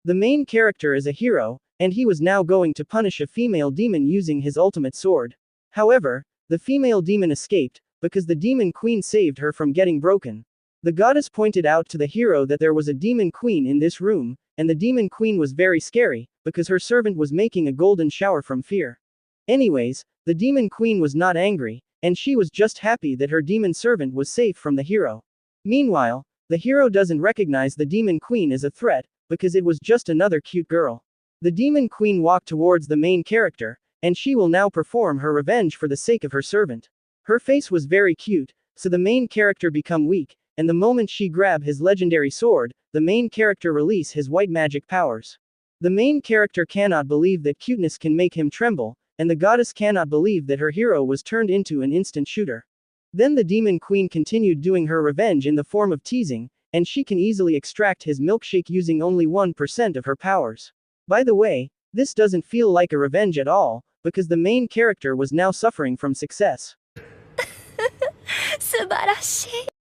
The main character is a hero, and he was now going to punish a female demon using his ultimate sword. However, the female demon escaped, because the demon queen saved her from getting broken. The goddess pointed out to the hero that there was a demon queen in this room, and the demon queen was very scary, because her servant was making a golden shower from fear. Anyways, the demon queen was not angry, and she was just happy that her demon servant was safe from the hero. Meanwhile, the hero doesn't recognize the demon queen as a threat, because it was just another cute girl. The demon queen walked towards the main character, and she will now perform her revenge for the sake of her servant. Her face was very cute, so the main character become weak, and the moment she grab his legendary sword, the main character release his white magic powers. The main character cannot believe that cuteness can make him tremble, and the goddess cannot believe that her hero was turned into an instant shooter. Then the demon queen continued doing her revenge in the form of teasing, and she can easily extract his milkshake using only 1% of her powers. By the way, this doesn't feel like a revenge at all, because the main character was now suffering from success.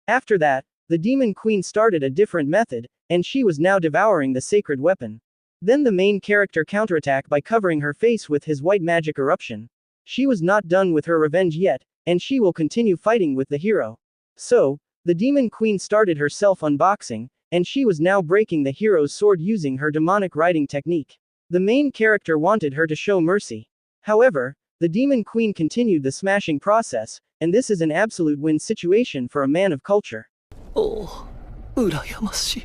After that, the demon queen started a different method, and she was now devouring the sacred weapon. Then the main character counterattacked by covering her face with his white magic eruption. She was not done with her revenge yet, and she will continue fighting with the hero. So, the demon queen started her self-unboxing, and she was now breaking the hero's sword using her demonic riding technique. The main character wanted her to show mercy. However, the demon queen continued the smashing process, and this is an absolute win situation for a man of culture. Oh, urayamashi.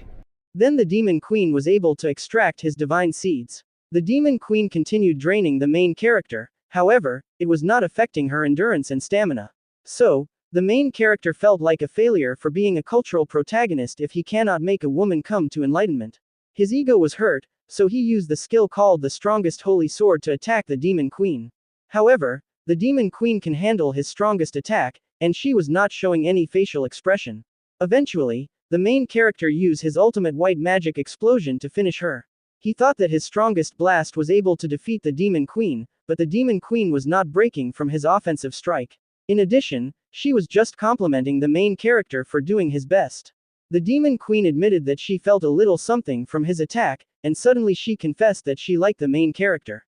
Then the demon queen was able to extract his divine seeds. The demon queen continued draining the main character, however, it was not affecting her endurance and stamina. So, the main character felt like a failure for being a cultural protagonist if he cannot make a woman come to enlightenment. His ego was hurt, so he used the skill called the strongest holy sword to attack the demon queen. However, the demon queen can handle his strongest attack, and she was not showing any facial expression. Eventually, the main character used his ultimate white magic explosion to finish her. He thought that his strongest blast was able to defeat the demon queen, but the demon queen was not breaking from his offensive strike. In addition, she was just complimenting the main character for doing his best. The demon queen admitted that she felt a little something from his attack, and suddenly she confessed that she liked the main character.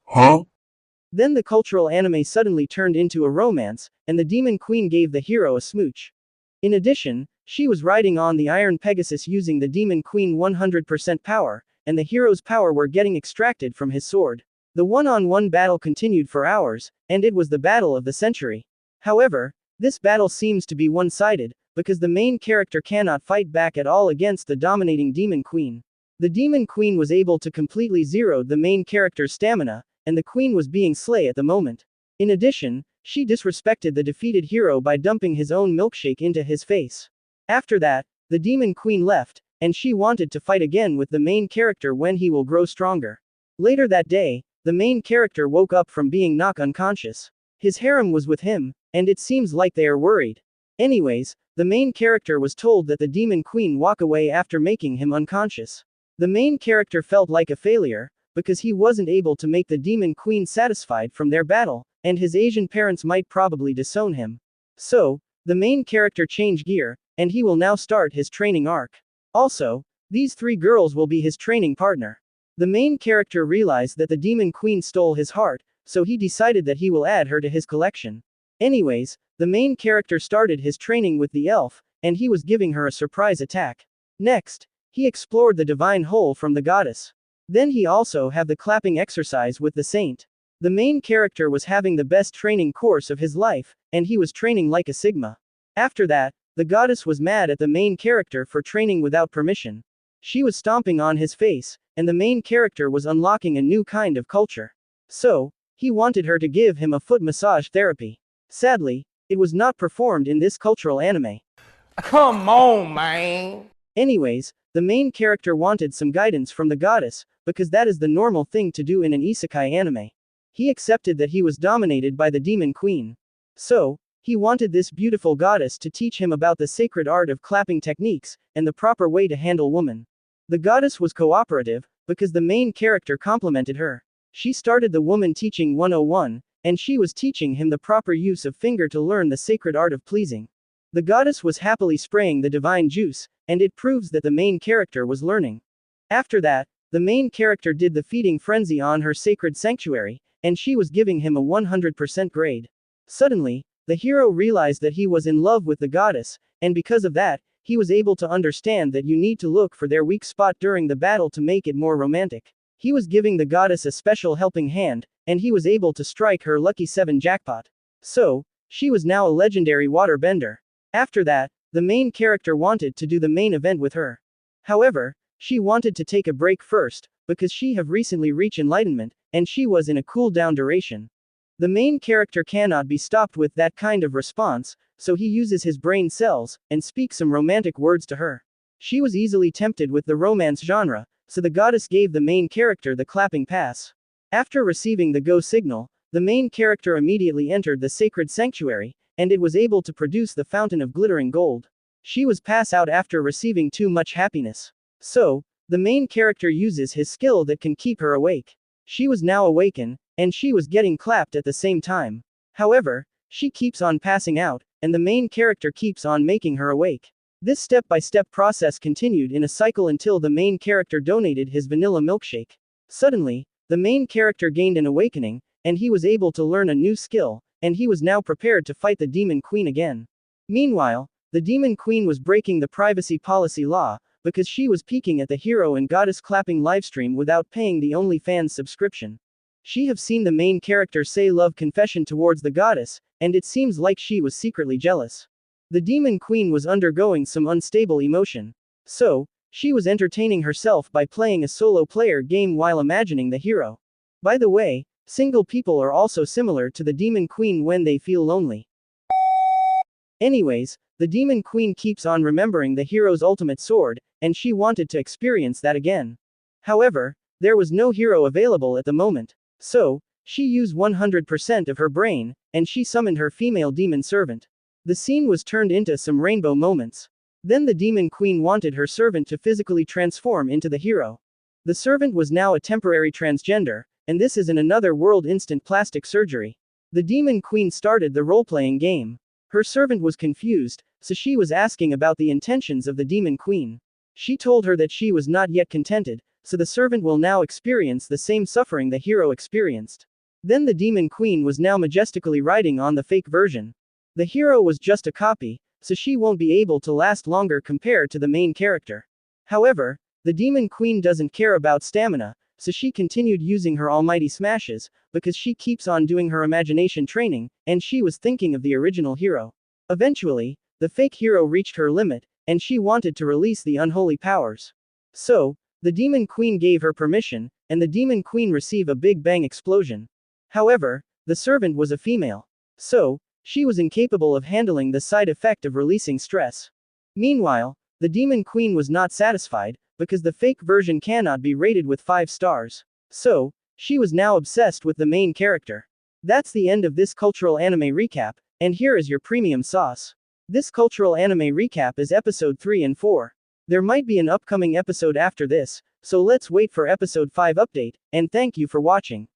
Huh? Then the cultural anime suddenly turned into a romance, and the demon queen gave the hero a smooch. In addition, she was riding on the Iron Pegasus using the demon queen 100% power, and the hero's power were getting extracted from his sword. The one-on-one battle continued for hours, and it was the battle of the century. However, this battle seems to be one-sided, because the main character cannot fight back at all against the dominating demon queen. The demon queen was able to completely zero the main character's stamina, and the queen was being slayed at the moment. In addition, she disrespected the defeated hero by dumping his own milkshake into his face. After that, the demon queen left, and she wanted to fight again with the main character when he will grow stronger. Later that day, the main character woke up from being knocked unconscious. His harem was with him, and it seems like they are worried. Anyways, the main character was told that the demon queen walked away after making him unconscious. The main character felt like a failure, because he wasn't able to make the demon queen satisfied from their battle, and his Asian parents might probably disown him. So, the main character changed gear, and he will now start his training arc. Also, these 3 girls will be his training partner. The main character realized that the demon queen stole his heart, so he decided that he will add her to his collection. Anyways, the main character started his training with the elf, and he was giving her a surprise attack. Next, he explored the divine hole from the goddess. Then he also had the clapping exercise with the saint. The main character was having the best training course of his life, and he was training like a Sigma. After that, the goddess was mad at the main character for training without permission. She was stomping on his face, and the main character was unlocking a new kind of culture. So, he wanted her to give him a foot massage therapy. Sadly, it was not performed in this cultural anime. Come on, man. Anyways, the main character wanted some guidance from the goddess, because that is the normal thing to do in an isekai anime. He accepted that he was dominated by the demon queen. So, he wanted this beautiful goddess to teach him about the sacred art of clapping techniques, and the proper way to handle women. The goddess was cooperative, because the main character complimented her. She started the woman teaching 101, and she was teaching him the proper use of finger to learn the sacred art of pleasing. The goddess was happily spraying the divine juice, and it proves that the main character was learning. After that, the main character did the feeding frenzy on her sacred sanctuary, and she was giving him a 100% grade. Suddenly, the hero realized that he was in love with the goddess, and because of that, he was able to understand that you need to look for their weak spot during the battle to make it more romantic. He was giving the goddess a special helping hand, and he was able to strike her lucky 7 jackpot. So, she was now a legendary water bender. After that, the main character wanted to do the main event with her. However, she wanted to take a break first, because she have recently reached enlightenment, and she was in a cool down duration. The main character cannot be stopped with that kind of response, so he uses his brain cells, and speaks some romantic words to her. She was easily tempted with the romance genre, so the goddess gave the main character the clapping pass. After receiving the go signal, the main character immediately entered the sacred sanctuary, and it was able to produce the fountain of glittering gold. She was pass out after receiving too much happiness. So, the main character uses his skill that can keep her awake. She was now awakened, and she was getting clapped at the same time. However, she keeps on passing out, and the main character keeps on making her awake. This step-by-step process continued in a cycle until the main character donated his vanilla milkshake. Suddenly, the main character gained an awakening, and he was able to learn a new skill, and he was now prepared to fight the Demon Queen again. Meanwhile, the Demon Queen was breaking the privacy policy law, because she was peeking at the hero and goddess clapping livestream without paying the OnlyFans subscription. She have seen the main character say love confession towards the goddess, and it seems like she was secretly jealous. The Demon Queen was undergoing some unstable emotion. So, she was entertaining herself by playing a solo player game while imagining the hero. By the way, single people are also similar to the Demon Queen when they feel lonely. Anyways, the Demon Queen keeps on remembering the hero's ultimate sword, and she wanted to experience that again. However, there was no hero available at the moment. So, she used 100% of her brain, and she summoned her female demon servant. The scene was turned into some rainbow moments. Then the Demon Queen wanted her servant to physically transform into the hero. The servant was now a temporary transgender, and this is in another world instant plastic surgery. The Demon Queen started the role-playing game. Her servant was confused, so she was asking about the intentions of the Demon Queen. She told her that she was not yet contented, so the servant will now experience the same suffering the hero experienced. Then the Demon Queen was now majestically riding on the fake version. The hero was just a copy, so she won't be able to last longer compared to the main character. However, the Demon Queen doesn't care about stamina, so she continued using her almighty smashes, because she keeps on doing her imagination training, and she was thinking of the original hero. Eventually, the fake hero reached her limit, and she wanted to release the unholy powers. So, the Demon Queen gave her permission, and the Demon Queen received a big bang explosion. However, the servant was a female. So, she was incapable of handling the side effect of releasing stress. Meanwhile, the Demon Queen was not satisfied, because the fake version cannot be rated with 5 stars. So, she was now obsessed with the main character. That's the end of this cultural anime recap, and here is your premium sauce. This cultural anime recap is episode 3 and 4. There might be an upcoming episode after this, so let's wait for episode 5 update, and thank you for watching.